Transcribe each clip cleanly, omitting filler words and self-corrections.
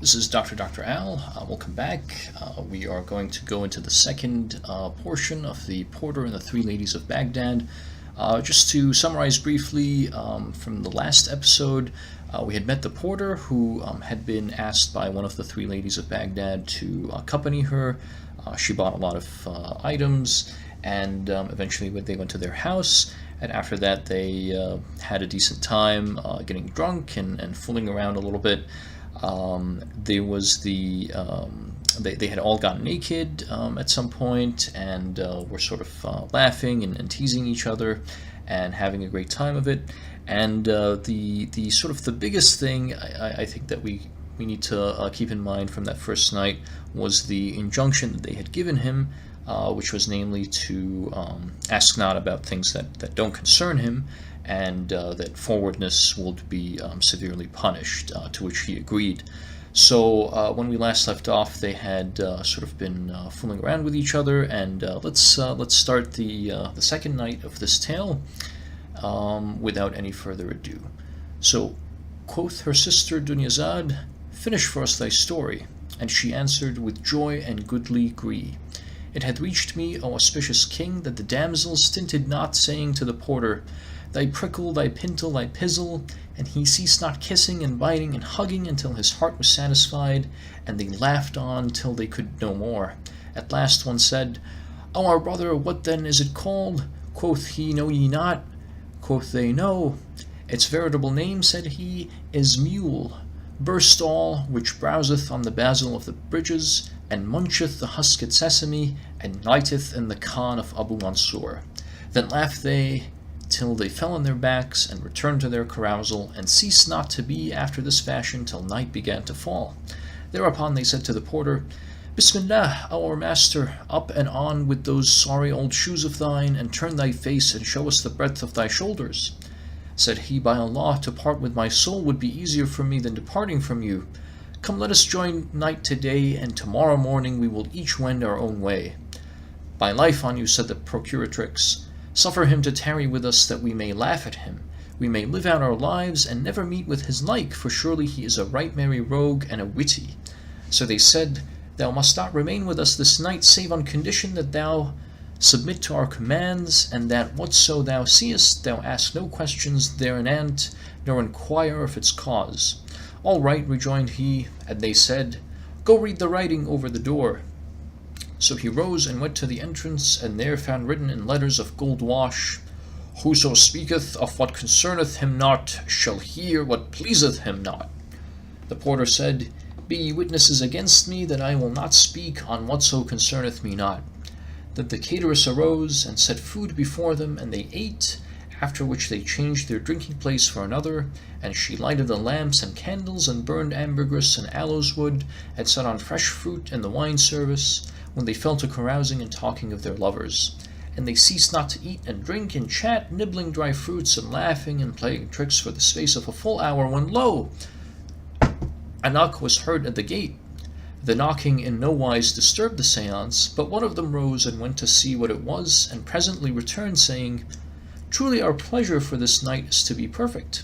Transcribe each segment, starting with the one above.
This is Dr. Al. Welcome back. We are going to go into the second portion of the Porter and the Three Ladies of Baghdad. Just to summarize briefly from the last episode, we had met the porter who had been asked by one of the Three Ladies of Baghdad to accompany her. She bought a lot of items, and eventually they went to their house. And after that, they had a decent time getting drunk and fooling around a little bit. There was they had all gotten naked at some point, and were sort of laughing and teasing each other and having a great time of it. And the sort of the biggest thing I think that we need to keep in mind from that first night was the injunction that they had given him, which was namely to ask not about things that don't concern him, and that forwardness would be severely punished, to which he agreed. So when we last left off, they had sort of been fooling around with each other, and let's start the second night of this tale without any further ado. So, quoth her sister Dunyazad, "Finish for us thy story." And she answered with joy and goodly gree, "It hath reached me, O auspicious king, that the damsel stinted not, saying to the porter, Thy prickle, thy pintle, thy pizzle, and he ceased not kissing and biting and hugging until his heart was satisfied, and they laughed on till they could no more. At last one said, O our brother, what then is it called? Quoth he, Know ye not? Quoth they, No. Its veritable name, said he, is mule, burstall, which browseth on the basil of the bridges, and muncheth the husked sesame, and nighteth in the khan of Abu Mansur. Then laughed they till they fell on their backs, and returned to their carousal, and ceased not to be after this fashion till night began to fall. Thereupon they said to the porter, Bismillah, our master, up and on with those sorry old shoes of thine, and turn thy face, and show us the breadth of thy shoulders. Said he, By Allah, to part with my soul would be easier for me than departing from you. Come, let us join night today, and tomorrow morning we will each wend our own way. By life on you, said the procuratrix, suffer him to tarry with us, that we may laugh at him. We may live out our lives, and never meet with his like, for surely he is a right merry rogue and a witty. So they said, Thou must not remain with us this night, save on condition that thou submit to our commands, and that whatso thou seest, thou ask no questions thereanent, nor inquire of its cause. All right, rejoined he, and they said, Go read the writing over the door. So he rose and went to the entrance, and there found written in letters of gold wash, Whoso speaketh of what concerneth him not, shall hear what pleaseth him not. The porter said, Be ye witnesses against me, that I will not speak on whatso concerneth me not. Then the cateress arose, and set food before them, and they ate, after which they changed their drinking place for another, and she lighted the lamps and candles, and burned ambergris and aloes wood, and set on fresh fruit in the wine service, when they fell to carousing and talking of their lovers. And they ceased not to eat and drink and chat, nibbling dry fruits and laughing and playing tricks for the space of a full hour, when lo! A knock was heard at the gate. The knocking in no wise disturbed the seance, but one of them rose and went to see what it was, and presently returned, saying, Truly our pleasure for this night is to be perfect.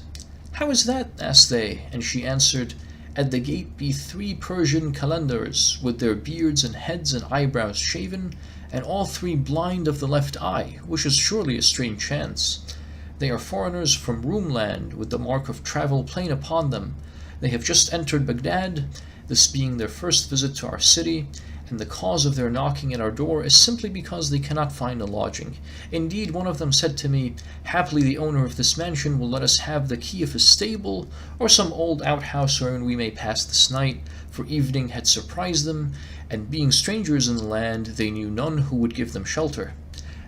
How is that? Asked they, and she answered, At the gate be 3 Persian calendars, with their beards and heads and eyebrows shaven, and all 3 blind of the left eye, which is surely a strange chance. They are foreigners from Roomland, with the mark of travel plain upon them. They have just entered Baghdad, this being their first visit to our city, and the cause of their knocking at our door is simply because they cannot find a lodging. Indeed, one of them said to me, Haply the owner of this mansion will let us have the key of his stable, or some old outhouse wherein we may pass this night, for evening had surprised them, and being strangers in the land, they knew none who would give them shelter.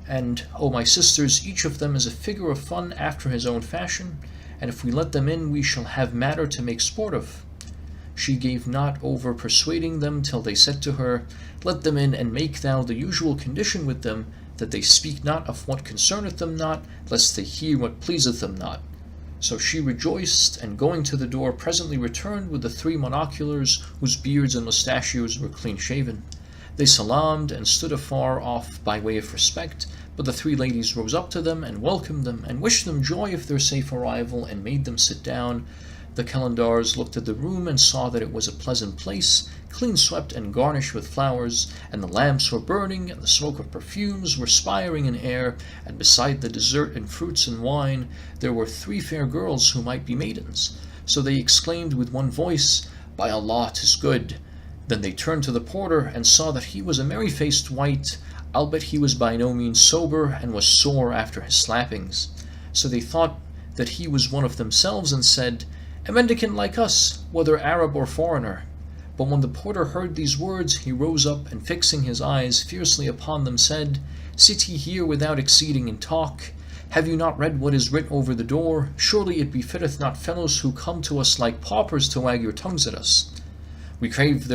And, O my sisters, each of them is a figure of fun after his own fashion, and if we let them in, we shall have matter to make sport of. She gave not over persuading them till they said to her, Let them in, and make thou the usual condition with them, that they speak not of what concerneth them not, lest they hear what pleaseth them not. So she rejoiced, and going to the door presently returned with the 3 monoculars, whose beards and mustachios were clean shaven. They salaamed, and stood afar off by way of respect, but the 3 ladies rose up to them, and welcomed them, and wished them joy of their safe arrival, and made them sit down. The Calendars looked at the room and saw that it was a pleasant place, clean swept and garnished with flowers, and the lamps were burning, and the smoke of perfumes were spiring in air, and beside the dessert and fruits and wine there were 3 fair girls who might be maidens. So they exclaimed with one voice, "By Allah, 'tis good!" Then they turned to the porter, and saw that he was a merry-faced wight, albeit he was by no means sober, and was sore after his slappings. So they thought that he was one of themselves, and said, "A mendicant like us, whether Arab or foreigner." But when the porter heard these words, he rose up, and fixing his eyes fiercely upon them, said, "Sit ye here without exceeding in talk. Have you not read what is writ over the door? Surely it befitteth not fellows who come to us like paupers to wag your tongues at us." We crave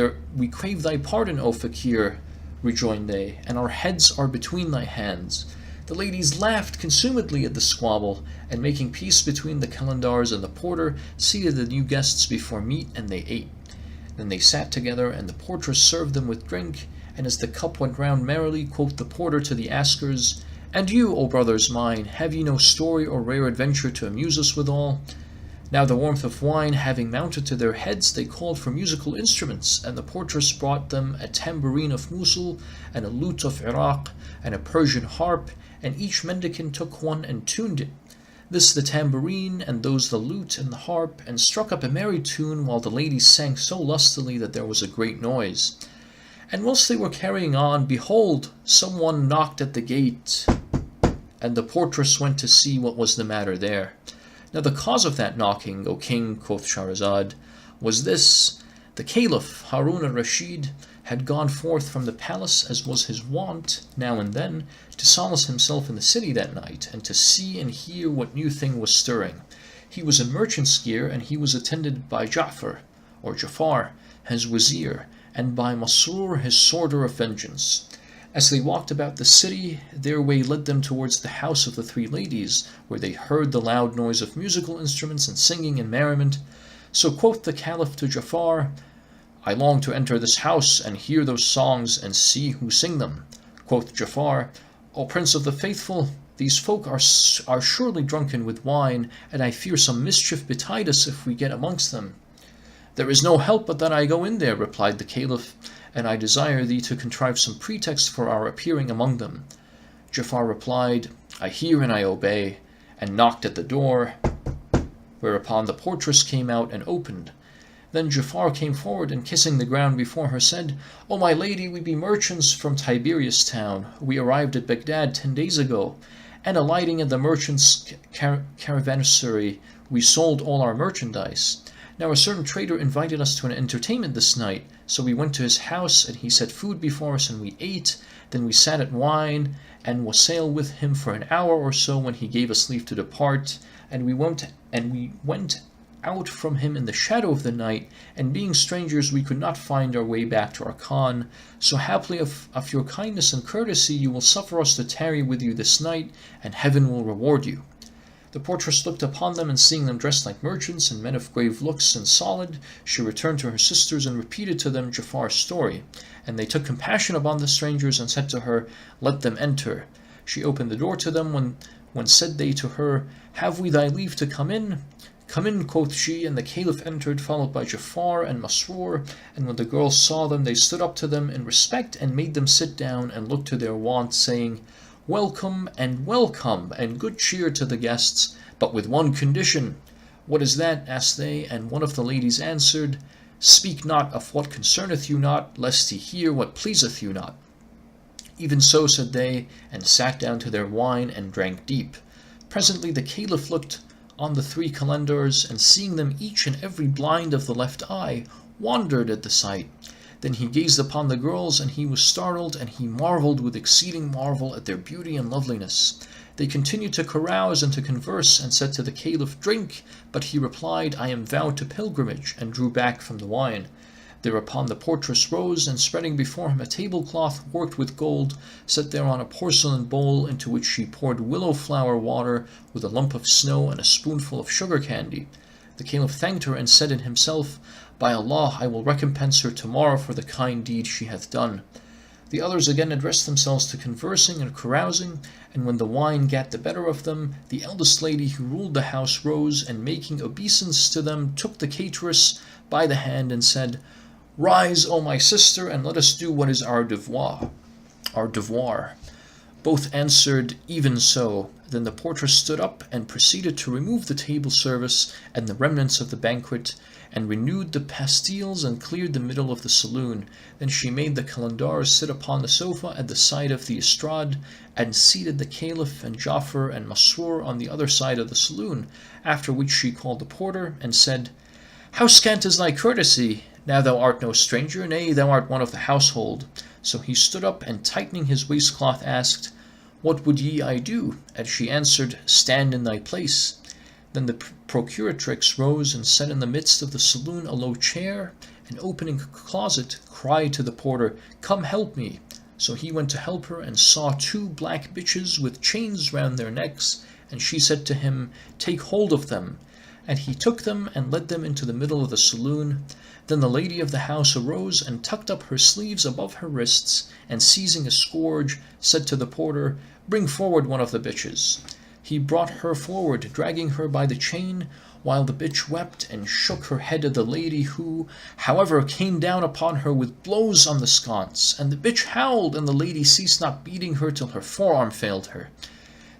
thy pardon, O fakir," rejoined they, "and our heads are between thy hands." The ladies laughed consumedly at the squabble, and making peace between the Calendars and the porter, seated the new guests before meat, and they ate. Then they sat together, and the portress served them with drink, and as the cup went round merrily, quoth the porter to the askers, "And you, O brothers mine, have ye no story or rare adventure to amuse us withal?" Now the warmth of wine having mounted to their heads, they called for musical instruments, and the portress brought them a tambourine of Mosul, and a lute of Iraq, and a Persian harp, and each mendicant took one and tuned it. This the tambourine, and those the lute and the harp, and struck up a merry tune, while the ladies sang so lustily that there was a great noise. And whilst they were carrying on, behold, some one knocked at the gate, and the portress went to see what was the matter there. Now the cause of that knocking, O king, quoth Shahrazad, was this: the Caliph Harun al-Rashid had gone forth from the palace, as was his wont now and then, to solace himself in the city that night, and to see and hear what new thing was stirring. He was a merchant's gear, and he was attended by Jafar, his wazir, and by Masrur, his sworder of vengeance. As they walked about the city, their way led them towards the house of the 3 ladies, where they heard the loud noise of musical instruments and singing and merriment. So quoth the Caliph to Jafar, "I long to enter this house, and hear those songs, and see who sing them." Quoth Jafar, "O Prince of the Faithful, these folk are surely drunken with wine, and I fear some mischief betide us if we get amongst them." "There is no help but that I go in there," replied the Caliph, "and I desire thee to contrive some pretext for our appearing among them." Jafar replied, "I hear and I obey," and knocked at the door, whereupon the portress came out and opened. Then Jafar came forward, and kissing the ground before her, said, "O my lady, we be merchants from Tiberias town. We arrived at Baghdad 10 days ago, and alighting at the merchant's caravanserai, we sold all our merchandise. Now a certain trader invited us to an entertainment this night, so we went to his house, and he set food before us, and we ate. Then we sat at wine, and wassail with him for an hour or so, when he gave us leave to depart. And we went out from him in the shadow of the night, and being strangers we could not find our way back to our Khan. So haply of your kindness and courtesy you will suffer us to tarry with you this night, and heaven will reward you." The portress looked upon them, and seeing them dressed like merchants, and men of grave looks and solid, she returned to her sisters, and repeated to them Jafar's story. And they took compassion upon the strangers, and said to her, "Let them enter." She opened the door to them, when said they to her, "Have we thy leave to come in?" "Come in," quoth she, and the Caliph entered, followed by Jafar and Masrur. And when the girls saw them, they stood up to them in respect, and made them sit down, and looked to their wont, saying, "Welcome, and good cheer to the guests, but with one condition." "What is that?" asked they, and one of the ladies answered, "Speak not of what concerneth you not, lest he hear what pleaseth you not." "Even so," said they, and sat down to their wine, and drank deep. Presently the Caliph looked on the 3 Calendars, and seeing them each and every blind of the left eye, wondered at the sight. Then he gazed upon the girls, and he was startled, and he marveled with exceeding marvel at their beauty and loveliness. They continued to carouse and to converse, and said to the Caliph, "Drink," but he replied, "I am vowed to pilgrimage," and drew back from the wine. Thereupon the portress rose, and spreading before him a tablecloth worked with gold, set thereon a porcelain bowl, into which she poured willow flower water with a lump of snow and a spoonful of sugar candy. The Caliph thanked her, and said in himself, "By Allah, I will recompense her tomorrow for the kind deed she hath done." The others again addressed themselves to conversing and carousing, and when the wine gat the better of them, the eldest lady who ruled the house rose, and making obeisance to them, took the cateress by the hand and said, "Rise, O my sister, and let us do what is our devoir." Both answered, "Even so." Then the portress stood up and proceeded to remove the table service and the remnants of the banquet, and renewed the pastilles and cleared the middle of the saloon. Then she made the calendar sit upon the sofa at the side of the estrade, and seated the Caliph and Ja'far and Masrur on the other side of the saloon, after which she called the porter, and said, "How scant is thy courtesy! Now thou art no stranger, nay, thou art one of the household." So he stood up, and tightening his waistcloth, asked, "What would ye I do?" And she answered, "Stand in thy place." Then the procuratrix rose and set in the midst of the saloon a low chair, and opening a closet, cried to the porter, "Come help me." So he went to help her, and saw two black bitches with chains round their necks, and she said to him, "Take hold of them." And he took them and led them into the middle of the saloon. Then the lady of the house arose and tucked up her sleeves above her wrists, and seizing a scourge, said to the porter, "Bring forward one of the bitches." He brought her forward, dragging her by the chain, while the bitch wept and shook her head at the lady, who, however, came down upon her with blows on the sconce. And the bitch howled, and the lady ceased not beating her till her forearm failed her.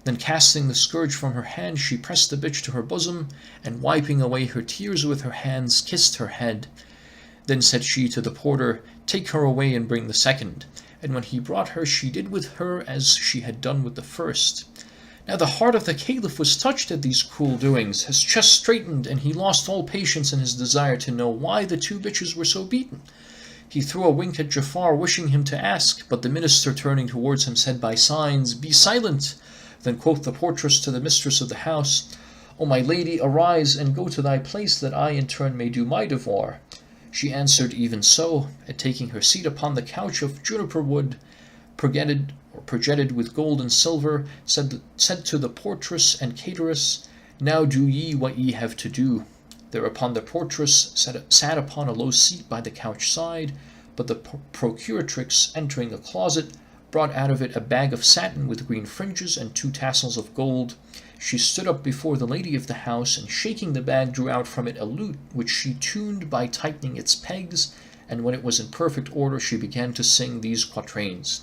Then casting the scourge from her hand, she pressed the bitch to her bosom, and wiping away her tears with her hands, kissed her head. Then said she to the porter, "Take her away and bring the second." And when he brought her, she did with her as she had done with the first. Now the heart of the Caliph was touched at these cruel doings, his chest straightened, and he lost all patience in his desire to know why the two bitches were so beaten. He threw a wink at Ja'far, wishing him to ask, but the minister, turning towards him, said by signs, "Be silent." Then quoth the portress to the mistress of the house, "O my lady, arise and go to thy place, that I in turn may do my devoir." She answered, "Even so," and taking her seat upon the couch of juniper wood, projetted with gold and silver, said to the portress and cateress, "Now do ye what ye have to do." Thereupon the portress sat upon a low seat by the couch side, but the procuratrix, entering a closet, brought out of it a bag of satin with green fringes and 2 tassels of gold. She stood up before the lady of the house, and shaking the bag, drew out from it a lute, which she tuned by tightening its pegs, and when it was in perfect order, she began to sing these quatrains.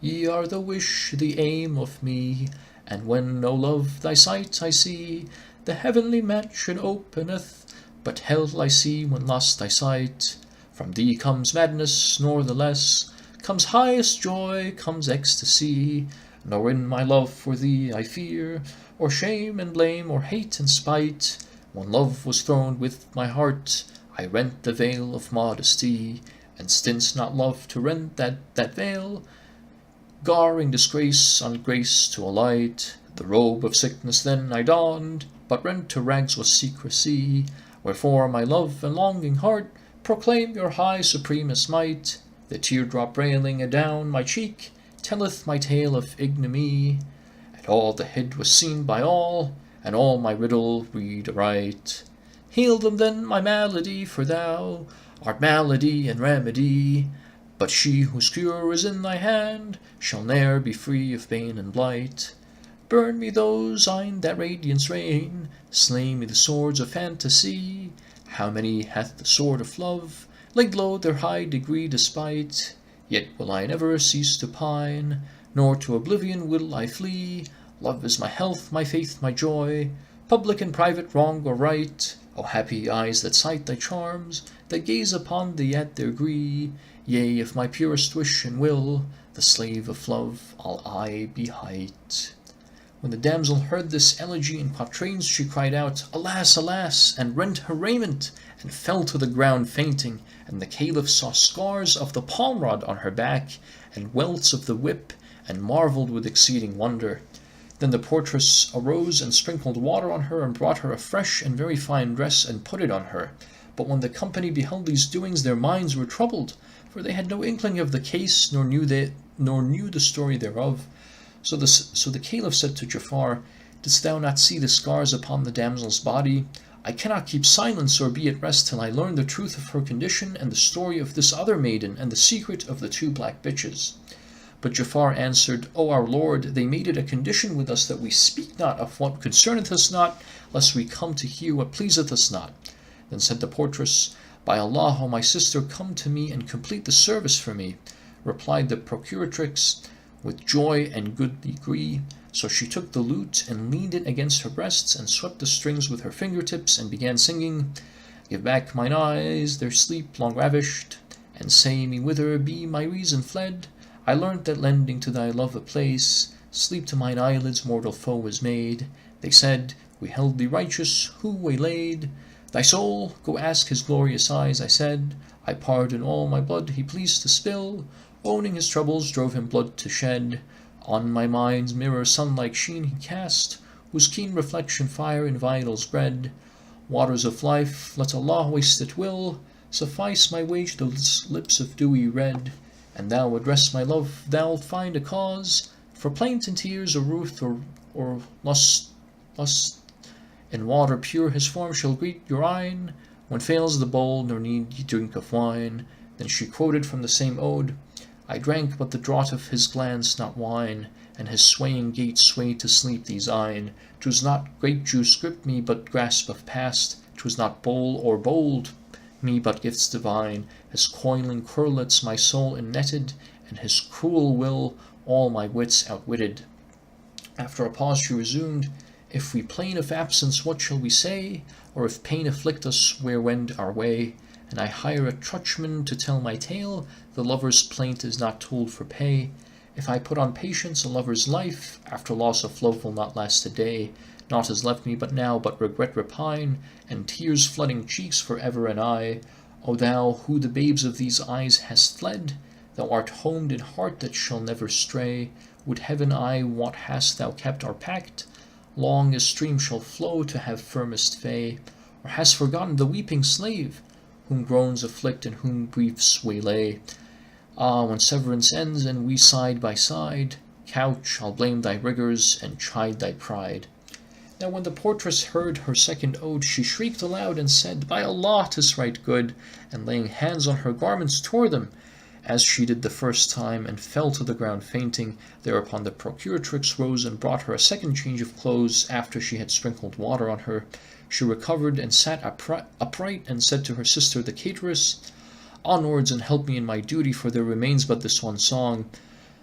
Ye are the wish, the aim of me, and when, no love, thy sight I see, the heavenly mansion openeth, but hell I see when lost thy sight. From thee comes madness, nor the less, comes highest joy, comes ecstasy, nor in my love for thee I fear, or shame and blame, or hate and spite. When love was thrown with my heart, I rent the veil of modesty, and stints not love to rent that veil, garring disgrace on grace to alight. The robe of sickness then I donned, but rent to rags was secrecy. Wherefore my love and longing heart proclaim your high supremest might. The teardrop railing adown my cheek telleth my tale of ignominy, and all the head was seen by all, and all my riddle read aright. Heal them then, my malady, for thou art malady and remedy. But she whose cure is in thy hand shall ne'er be free of bane and blight. Burn me those eyne that radiance rain, slay me the swords of fantasy. How many hath the sword of love laid low their high degree despite? Yet will I never cease to pine, nor to oblivion will I flee. Love is my health, my faith, my joy, public and private, wrong or right. O happy eyes that sight thy charms, that gaze upon thee at their gree. Yea, if my purest wish and will, the slave of love I'll aye be hight. When the damsel heard this elegy in quatrains, she cried out, "Alas, alas!" and rent her raiment, and fell to the ground fainting. And the Caliph saw scars of the palm rod on her back, and welts of the whip, and marvelled with exceeding wonder. Then the portress arose and sprinkled water on her, and brought her a fresh and very fine dress, and put it on her. But when the company beheld these doings, their minds were troubled, for they had no inkling of the case, nor knew the story thereof. So the Caliph said to Ja'far, "Didst thou not see the scars upon the damsel's body? I cannot keep silence or be at rest till I learn the truth of her condition, and the story of this other maiden, and the secret of the two black bitches. But Ja'afar answered, O our Lord, they made it a condition with us that we speak not of what concerneth us not, lest we come to hear what pleaseth us not. Then said the portress, By Allah, O my sister, come to me and complete the service for me. Replied the procuratrix, with joy and good degree. So she took the lute and leaned it against her breasts, and swept the strings with her fingertips, and began singing, Give back mine eyes their sleep long ravished, and say me whither be my reason fled. I learnt that lending to thy love a place, sleep to mine eyelids mortal foe was made. They said, We held thee righteous, who waylaid thy soul? Go ask his glorious eyes, I said. I pardon all my blood he pleased to spill, owning his troubles drove him blood to shed. On my mind's mirror sun-like sheen he cast, whose keen reflection fire in vitals bred. Waters of life, let Allah waste at will, suffice my wage those lips of dewy red. And thou address my love, thou'lt find a cause for plaint and tears, or ruth, or lust. In water pure his form shall greet your eyne, when fails the bowl, nor need ye drink of wine. Then she quoted from the same ode, I drank but the draught of his glance, not wine, and his swaying gait swayed to sleep these eyne. 'Twas not grape juice gripped me, but grasp of past. 'Twas not bowl or bold me, but gifts divine. His coiling curlets my soul innetted, and his cruel will all my wits outwitted. After a pause she resumed, If we plain of absence, what shall we say? Or if pain afflict us, where wend our way? And I hire a truchman to tell my tale, the lover's plaint is not told for pay. If I put on patience a lover's life, after loss of love will not last a day. Naught has left me but now, but regret repine, and tears flooding cheeks for ever and aye. O thou, who the babes of these eyes hast fled, thou art homed in heart that shall never stray. Would heaven I wot hast thou kept our pact, long as stream shall flow to have firmest fay, or hast forgotten the weeping slave, whom groans afflict and whom griefs waylay. Ah, when severance ends and we side by side couch, I'll blame thy rigours and chide thy pride. Now when the portress heard her second ode, she shrieked aloud and said, By Allah, 'tis right good, and laying hands on her garments tore them, as she did the first time, and fell to the ground fainting. Thereupon the procuratrix rose and brought her a second change of clothes, after she had sprinkled water on her. She recovered and sat upright, and said to her sister the cateress, Onwards and help me in my duty, for there remains but this one song.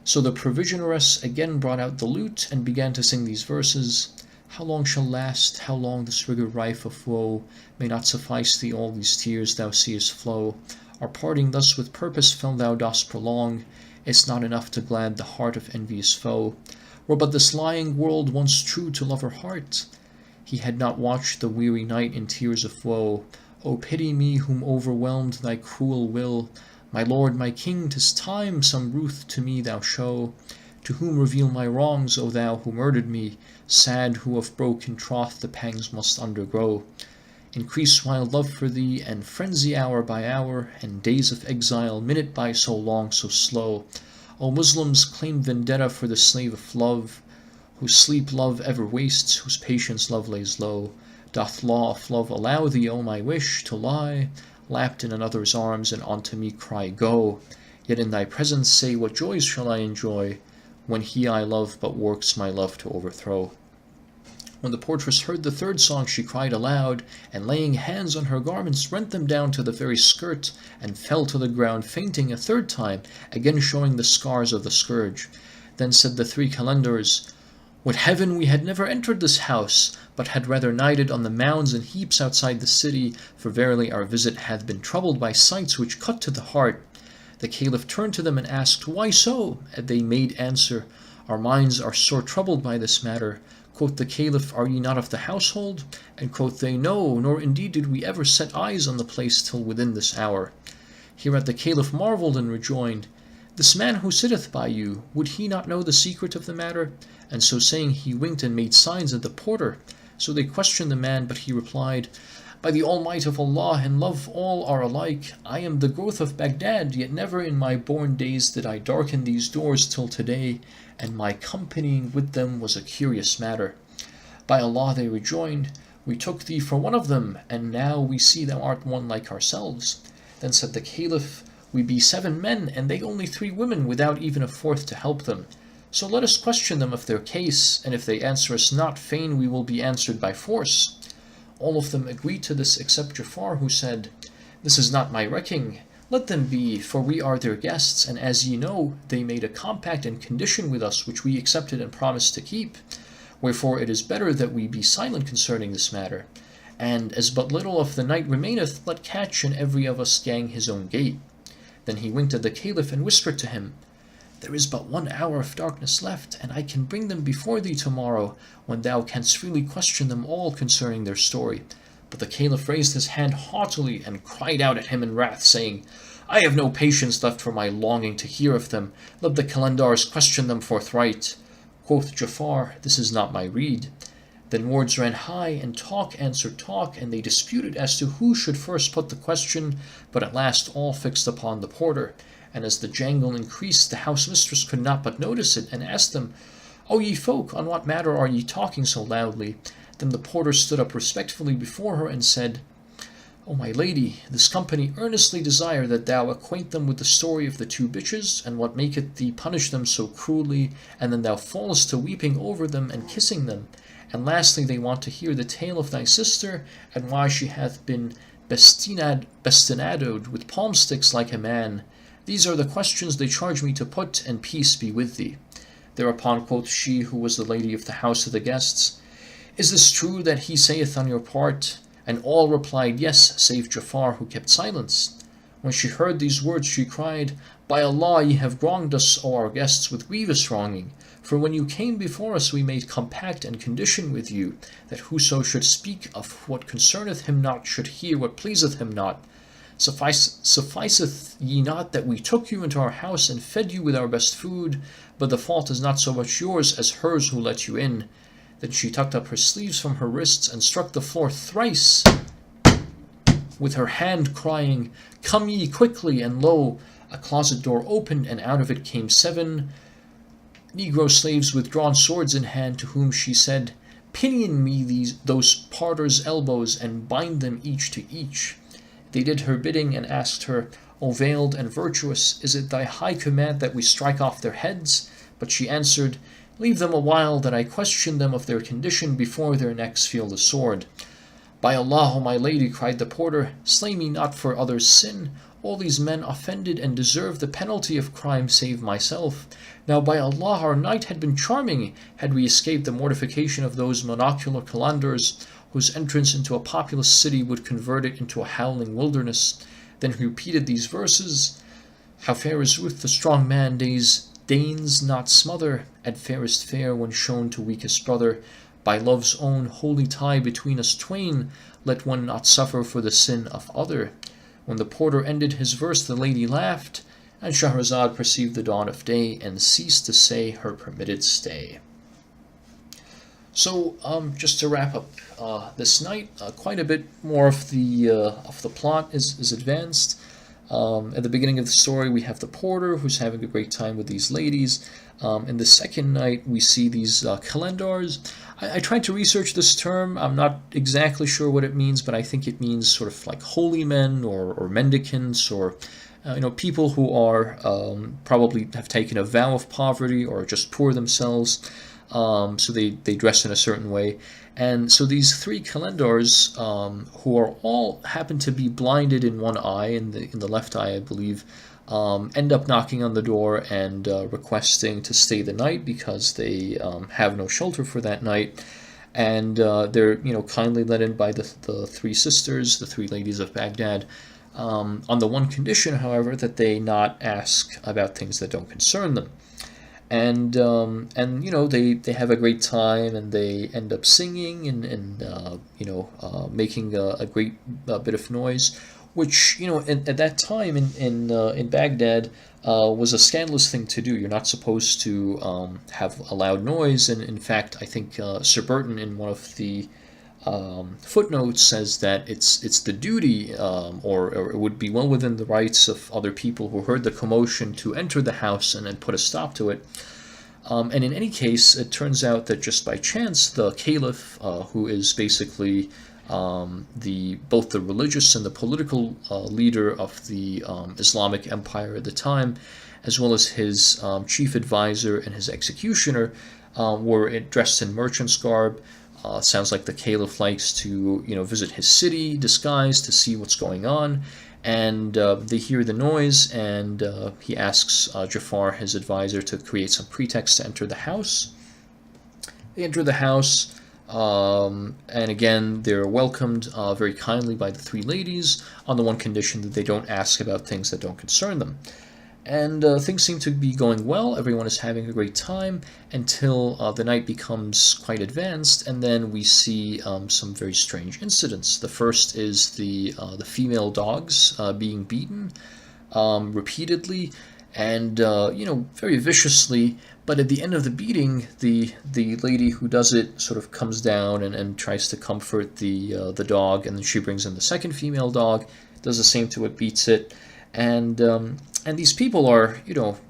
So the provisioneress again brought out the lute, and began to sing these verses. How long shall last, how long this rigour rife of woe? May not suffice thee all these tears thou seest flow. Our parting thus with purpose fell thou dost prolong. It's not enough to glad the heart of envious foe. Were but this lying world once true to lover heart, he had not watched the weary night in tears of woe. O pity me, whom overwhelmed thy cruel will. My lord, my king, 'tis time some ruth to me thou show. To whom reveal my wrongs, O thou who murdered me? Sad, who of broken troth the pangs must undergo. Increase wild love for thee, and frenzy hour by hour, and days of exile, minute by so long, so slow. O Muslims, claim vendetta for the slave of love, whose sleep love ever wastes, whose patience love lays low. Doth law of love allow thee, O my wish, to lie lapped in another's arms, and unto me cry, Go! Yet in thy presence say, what joys shall I enjoy, when he I love but works my love to overthrow? When the portress heard the third song, she cried aloud, and laying hands on her garments, rent them down to the very skirt, and fell to the ground, fainting a third time, again showing the scars of the scourge. Then said the three calendars, Would heaven we had never entered this house, but had rather nighted on the mounds and heaps outside the city, for verily our visit hath been troubled by sights which cut to the heart. The Caliph turned to them and asked, Why so? And they made answer, Our minds are sore troubled by this matter. Quoth the Caliph, Are ye not of the household? And quoth they, No, nor indeed did we ever set eyes on the place till within this hour. Hereat the Caliph marvelled and rejoined, This man who sitteth by you, would he not know the secret of the matter? And so saying, he winked and made signs at the porter. So they questioned the man, but he replied, By the Almight of Allah, in love all are alike. I am the growth of Baghdad, yet never in my born days did I darken these doors till today, and my companying with them was a curious matter. By Allah, they rejoined, We took thee for one of them, and now we see thou art one like ourselves. Then said the Caliph, We be 7 men, and they only 3 women, without even a fourth to help them. So let us question them of their case, and if they answer us not, fain we will be answered by force. All of them agreed to this except Jafar, who said, This is not my recking. Let them be, for we are their guests, and as ye know, they made a compact and condition with us, which we accepted and promised to keep. Wherefore it is better that we be silent concerning this matter. And as but little of the night remaineth, let catch and every of us gang his own gate. Then he winked at the Caliph and whispered to him, There is but 1 hour of darkness left, and I can bring them before thee tomorrow, when thou canst freely question them all concerning their story. But the Caliph raised his hand haughtily and cried out at him in wrath, saying, I have no patience left for my longing to hear of them. Let the Calendars question them forthright. Quoth Jafar, This is not my rede. Then words ran high, and talk answered talk, and they disputed as to who should first put the question, but at last all fixed upon the porter. And as the jangle increased, the house mistress could not but notice it, and asked them, O ye folk, on what matter are ye talking so loudly? Then the porter stood up respectfully before her, and said, O my lady, this company earnestly desire that thou acquaint them with the story of the 2 bitches, and what maketh thee punish them so cruelly, and then thou fallest to weeping over them and kissing them. And lastly they want to hear the tale of thy sister, and why she hath been bestinadoed with palm sticks like a man. These are the questions they charge me to put, and peace be with thee. Thereupon quoth she, who was the lady of the house, to the guests, Is this true that he saith on your part? And all replied, Yes, save Jafar, who kept silence. When she heard these words, she cried, By Allah, ye have wronged us, O our guests, with grievous wronging. For when you came before us, we made compact and condition with you, that whoso should speak of what concerneth him not should hear what pleaseth him not. Sufficeth ye not that we took you into our house and fed you with our best food, but the fault is not so much yours as hers who let you in. Then she tucked up her sleeves from her wrists and struck the floor thrice with her hand, crying, Come ye quickly, and lo, a closet door opened, and out of it came 7 Negro slaves with drawn swords in hand, to whom she said, Pinion me those parters' elbows, and bind them each to each. They did her bidding, and asked her, O veiled and virtuous, is it thy high command that we strike off their heads? But she answered, Leave them a while, that I question them of their condition before their necks feel the sword. By Allah, O my lady, cried the porter, slay me not for others' sin. All these men offended and deserve the penalty of crime save myself. Now by Allah, our night had been charming, had we escaped the mortification of those monocular Calendars, whose entrance into a populous city would convert it into a howling wilderness. Then he repeated these verses, How fair is Ruth, the strong man deigns not smother, at fairest fair when shown to weakest brother. By love's own holy tie between us twain, let one not suffer for the sin of other. When the porter ended his verse, the lady laughed, and Shahrazad perceived the dawn of day, and ceased to say her permitted stay. So, just to wrap up this night, quite a bit more of the plot is advanced. At the beginning of the story, we have the porter who's having a great time with these ladies. In the second night, we see these Calendars. I tried to research this term. I'm not exactly sure what it means, but I think it means sort of like holy men or mendicants, or people who are probably have taken a vow of poverty or just poor themselves. So they dress in a certain way. And so these 3 Calendars, who are all happen to be blinded in one eye, in the left eye, I believe, end up knocking on the door and requesting to stay the night because they have no shelter for that night. And they're kindly let in by the 3 sisters, the 3 ladies of Baghdad, on the one condition, however, that they not ask about things that don't concern them. And they have a great time, and they end up singing and making a great bit of noise, which at that time in Baghdad was a scandalous thing to do. You're not supposed to have a loud noise, and in fact, I think Sir Burton in one of the footnotes says that it's the duty, or it would be well within the rights of other people who heard the commotion to enter the house and put a stop to it. And in any case, it turns out that just by chance, the caliph, who is basically both the religious and the political leader of the Islamic Empire at the time, as well as his chief advisor and his executioner, were dressed in merchant's garb. Sounds like the caliph likes to, visit his city disguised to see what's going on. And they hear the noise, and he asks Jafar, his advisor, to create some pretext to enter the house. They enter the house, and again, they're welcomed very kindly by the three ladies, on the one condition that they don't ask about things that don't concern them. And things seem to be going well. Everyone is having a great time until the night becomes quite advanced, and then we see some very strange incidents. The first is the female dogs being beaten repeatedly, and very viciously. But at the end of the beating, the lady who does it sort of comes down and tries to comfort the dog, and then she brings in the second female dog, does the same to it, beats it, and these people are,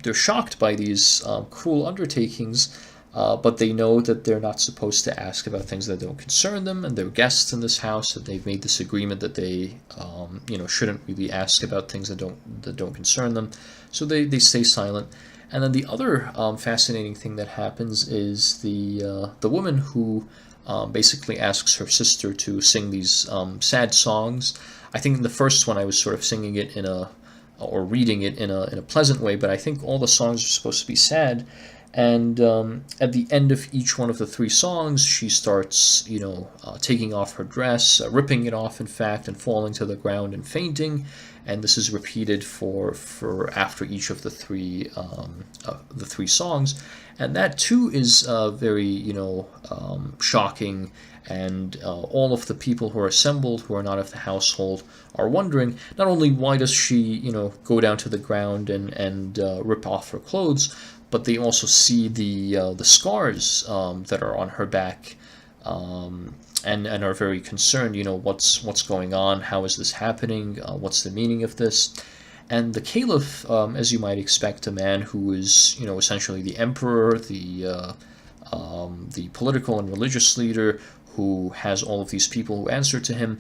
they're shocked by these cruel undertakings, but they know that they're not supposed to ask about things that don't concern them, and they're guests in this house, that they've made this agreement that they, shouldn't really ask about things that don't concern them. So they stay silent. And then the other fascinating thing that happens is the woman who basically asks her sister to sing these sad songs. I think in the first one I was sort of singing it or reading it in a pleasant way, but I think all the songs are supposed to be sad. And at the end of each one of the three songs, she starts, taking off her dress, ripping it off, in fact, and falling to the ground and fainting. And this is repeated for after each of the three songs, and that too is very shocking. And all of the people who are assembled, who are not of the household, are wondering not only why does she go down to the ground and rip off her clothes, but they also see the scars that are on her back, and are very concerned. What's going on? How is this happening? What's the meaning of this? And the caliph, as you might expect, a man who is essentially the emperor, the political and religious leader, who has all of these people who answer to him,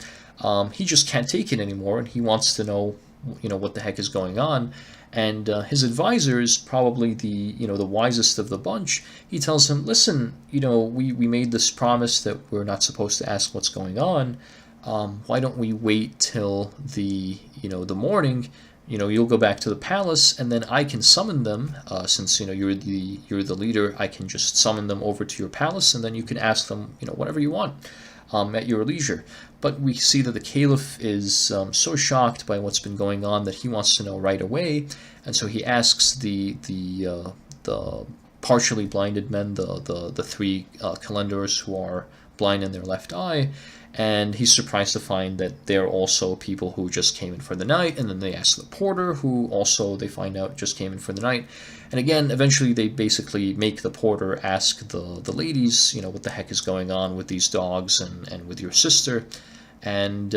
he just can't take it anymore, and he wants to know what the heck is going on. And his advisor is probably the wisest of the bunch. He tells him, listen, we made this promise that we're not supposed to ask what's going on. Why don't we wait till the morning? You'll go back to the palace, and then I can summon them. Since you're the leader, I can just summon them over to your palace, and then you can ask them whatever you want at your leisure. But we see that the caliph is so shocked by what's been going on that he wants to know right away, and so he asks the partially blinded men, the three calendars who are blind in their left eye, and he's surprised to find that they're also people who just came in for the night. And then they ask the porter, who also they find out just came in for the night. And again, eventually they basically make the porter ask the ladies, what the heck is going on with these dogs and with your sister. And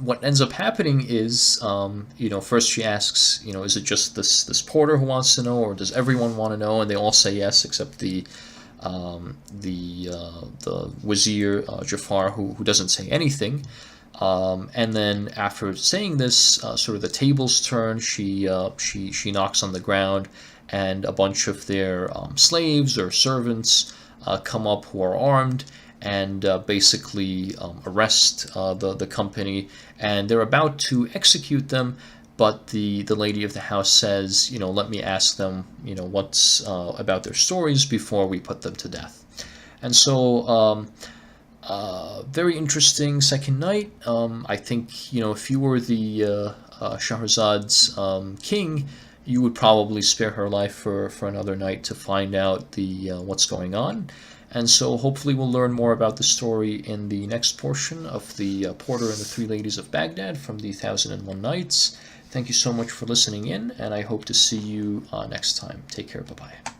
what ends up happening is, first she asks, is it just this porter who wants to know, or does everyone want to know? And they all say yes, except the wazir Jafar, who doesn't say anything. And then after saying this, sort of the tables turn. She knocks on the ground, and a bunch of their slaves or servants come up who are armed, and basically arrest the company, and they're about to execute them. But the lady of the house says, let me ask them, what's about their stories before we put them to death. And so, very interesting second night. I think, if you were the Shahrazad's king, you would probably spare her life for another night to find out what's going on. And so hopefully we'll learn more about the story in the next portion of the Porter and the Three Ladies of Baghdad from the 1001 Nights. Thank you so much for listening in, and I hope to see you next time. Take care. Bye-bye.